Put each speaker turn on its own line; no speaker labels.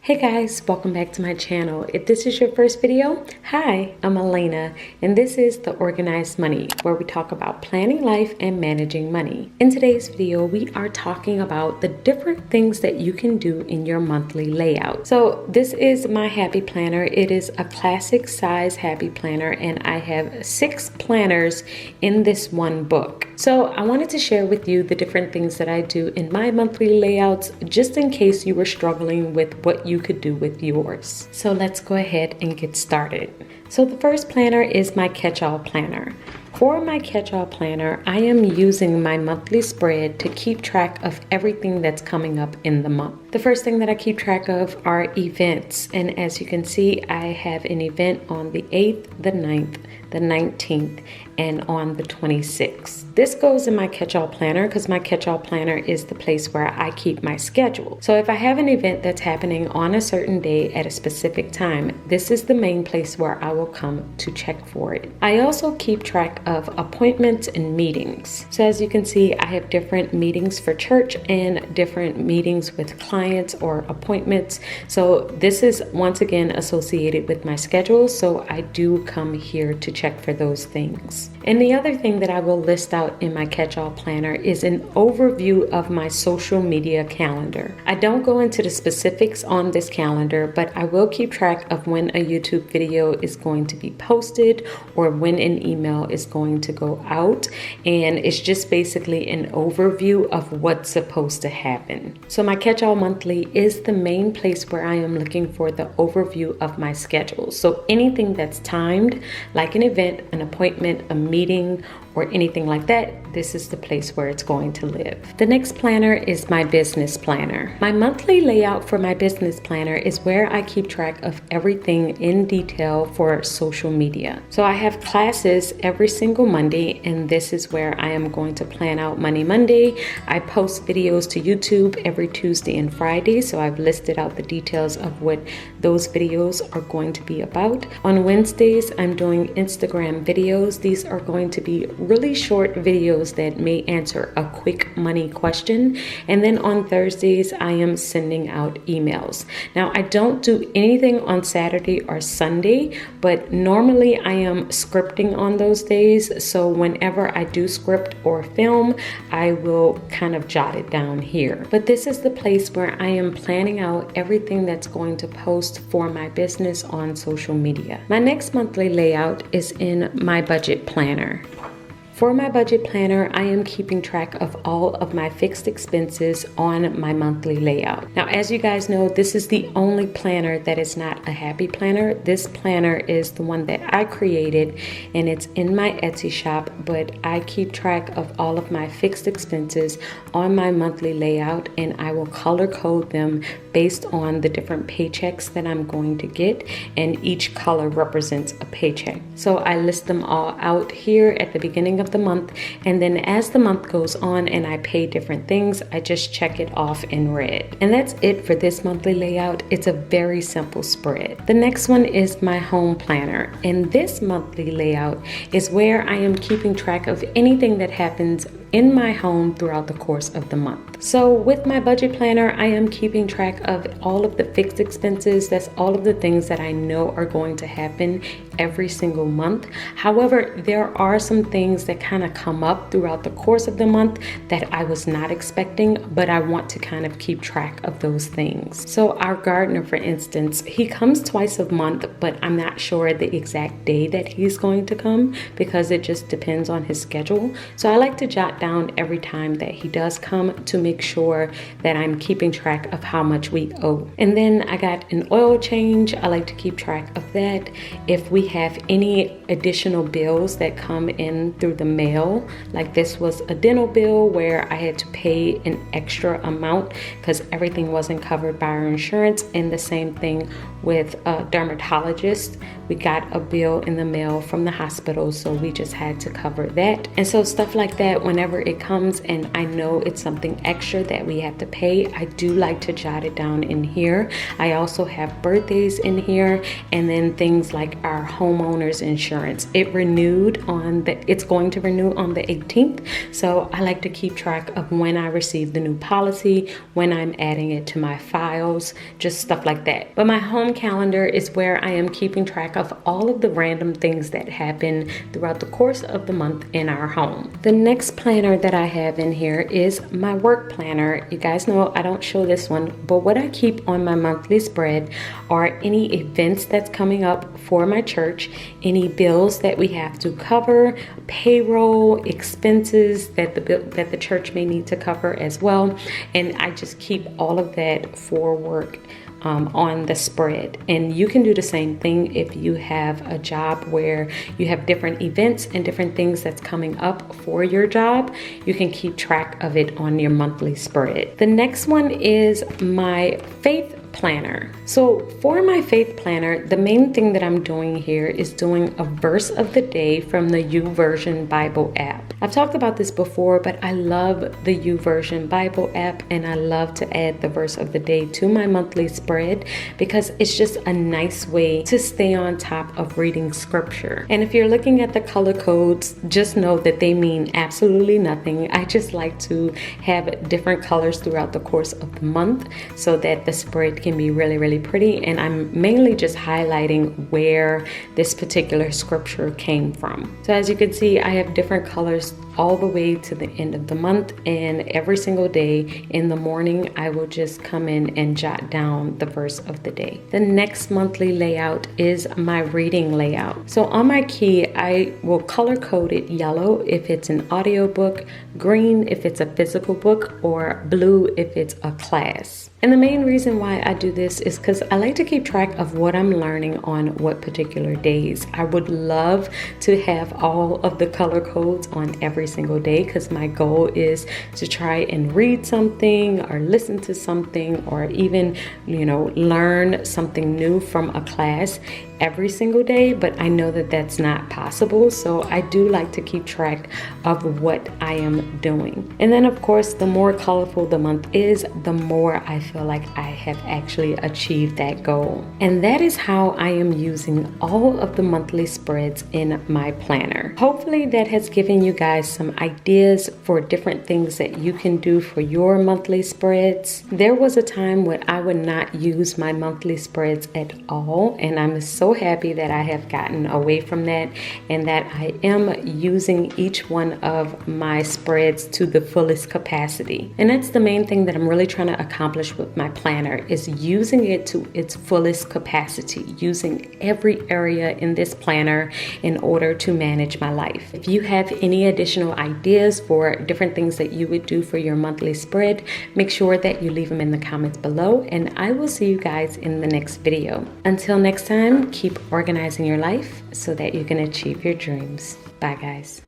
Hey guys, welcome back to my channel. If this is your first video, hi, I'm Alaina, and this is The Organized Money, where we talk about planning life and managing money. In today's video, we are talking about the different things that you can do in your monthly layout. So this is my happy planner. It is a classic size happy planner, and I have 6 planners in this one book. So I wanted to share with you the different things that I do in my monthly layouts, just in case you were struggling with what you could do with yours. So let's go ahead and get started. So the first planner is my catch-all planner. For my catch-all planner, I am using my monthly spread to keep track of everything that's coming up in the month. The first thing that I keep track of are events. And as you can see, I have an event on the 8th, the 9th, the 19th, and on the 26th. This goes in my catch-all planner because my catch-all planner is the place where I keep my schedule. So if I have an event that's happening on a certain day at a specific time, this is the main place where I will come to check for it. I also keep track of appointments and meetings. So as you can see, I have different meetings for church and different meetings with clients or appointments. So this is once again associated with my schedule. So I do come here to check for those things. And the other thing that I will list out in my catch-all planner is an overview of my social media calendar. I don't go into the specifics on this calendar, but I will keep track of when a YouTube video is going to be posted or when an email is going to go out. And it's just basically an overview of what's supposed to happen. So my catch-all monthly is the main place where I am looking for the overview of my schedule. So anything that's timed, like an event, an appointment, a meeting, or anything like that, this is the place where it's going to live. The next planner is my business planner. My monthly layout for my business planner is where I keep track of everything in detail for social media. So I have classes every single Monday, and this is where I am going to plan out Money Monday. I post videos to YouTube every Tuesday and Friday, so I've listed out the details of what those videos are going to be about. On Wednesdays, I'm doing Instagram videos. These are going to be really short videos that may answer a quick money question. And then on Thursdays, I am sending out emails. Now, I don't do anything on Saturday or Sunday, but normally I am scripting on those days. So whenever I do script or film, I will kind of jot it down here. But this is the place where I am planning out everything that's going to post for my business on social media. My next monthly layout is in my budget planner. For my budget planner, I am keeping track of all of my fixed expenses on my monthly layout. Now, as you guys know, this is the only planner that is not a happy planner. This planner is the one that I created, and it's in my Etsy shop, but I keep track of all of my fixed expenses on my monthly layout, and I will color code them based on the different paychecks that I'm going to get, and each color represents a paycheck. So I list them all out here at the beginning of the month, and then as the month goes on and I pay different things, I just check it off in red. And that's it for this monthly layout. It's a very simple spread. The next one is my home planner, and this monthly layout is where I am keeping track of anything that happens in my home throughout the course of the month. So with my budget planner, I am keeping track of all of the fixed expenses. That's all of the things that I know are going to happen every single month. However, there are some things that kind of come up throughout the course of the month that I was not expecting, but I want to kind of keep track of those things. So our gardener, for instance, he comes twice a month, but I'm not sure the exact day that he's going to come because it just depends on his schedule. So I like to jot down every time that he does come to make sure that I'm keeping track of how much we owe. And then I got an oil change. I like to keep track of that. If we have any additional bills that come in through the mail, like this was a dental bill where I had to pay an extra amount because everything wasn't covered by our insurance, and the same thing with a dermatologist We got a bill in the mail from the hospital, so we just had to cover that. And so stuff like that, whenever it comes and I know it's something extra that we have to pay, I do like to jot it down in here. I also have birthdays in here, and then things like our homeowner's insurance. It's going to renew on the 18th. So I like to keep track of when I receive the new policy, when I'm adding it to my files, just stuff like that. But my home calendar is where I am keeping track of all of the random things that happen throughout the course of the month in our home. The next planner that I have in here is my work planner. You guys know I don't show this one, but what I keep on my monthly spread are any events that's coming up for my church, any bills that we have to cover, payroll, expenses that the church may need to cover as well. And I just keep all of that for work on the spread. And you can do the same thing if you have a job where you have different events and different things that's coming up for your job. You can keep track of it on your monthly spread. The next one is my faith planner. So for my faith planner, the main thing that I'm doing here is doing a verse of the day from the YouVersion Bible app. I've talked about this before, but I love the YouVersion Bible app, and I love to add the verse of the day to my monthly spread because it's just a nice way to stay on top of reading scripture. And if you're looking at the color codes, just know that they mean absolutely nothing. I just like to have different colors throughout the course of the month so that the spread can be really, really pretty. And I'm mainly just highlighting where this particular scripture came from. So as you can see, I have different colors all the way to the end of the month, and every single day in the morning I will just come in and jot down the verse of the day. The next monthly layout is my reading layout. So on my key, I will color code it yellow if it's an audiobook, green if it's a physical book, or blue if it's a class. And the main reason why I do this is because I like to keep track of what I'm learning on what particular days. I would love to have all of the color codes on every single day because my goal is to try and read something or listen to something or even, learn something new from a class every single day, but I know that that's not possible. So I do like to keep track of what I am doing. And then of course, the more colorful the month is, the more I feel like I have actually achieved that goal. And that is how I am using all of the monthly spreads in my planner. Hopefully that has given you guys some ideas for different things that you can do for your monthly spreads. There was a time when I would not use my monthly spreads at all, and I'm so happy that I have gotten away from that and that I am using each one of my spreads to the fullest capacity. And that's the main thing that I'm really trying to accomplish with my planner, is using it to its fullest capacity, using every area in this planner in order to manage my life. If you have any additional ideas for different things that you would do for your monthly spread, make sure that you leave them in the comments below, and I will see you guys in the next video. Until next time, keep organizing your life so that you can achieve your dreams. Bye, guys.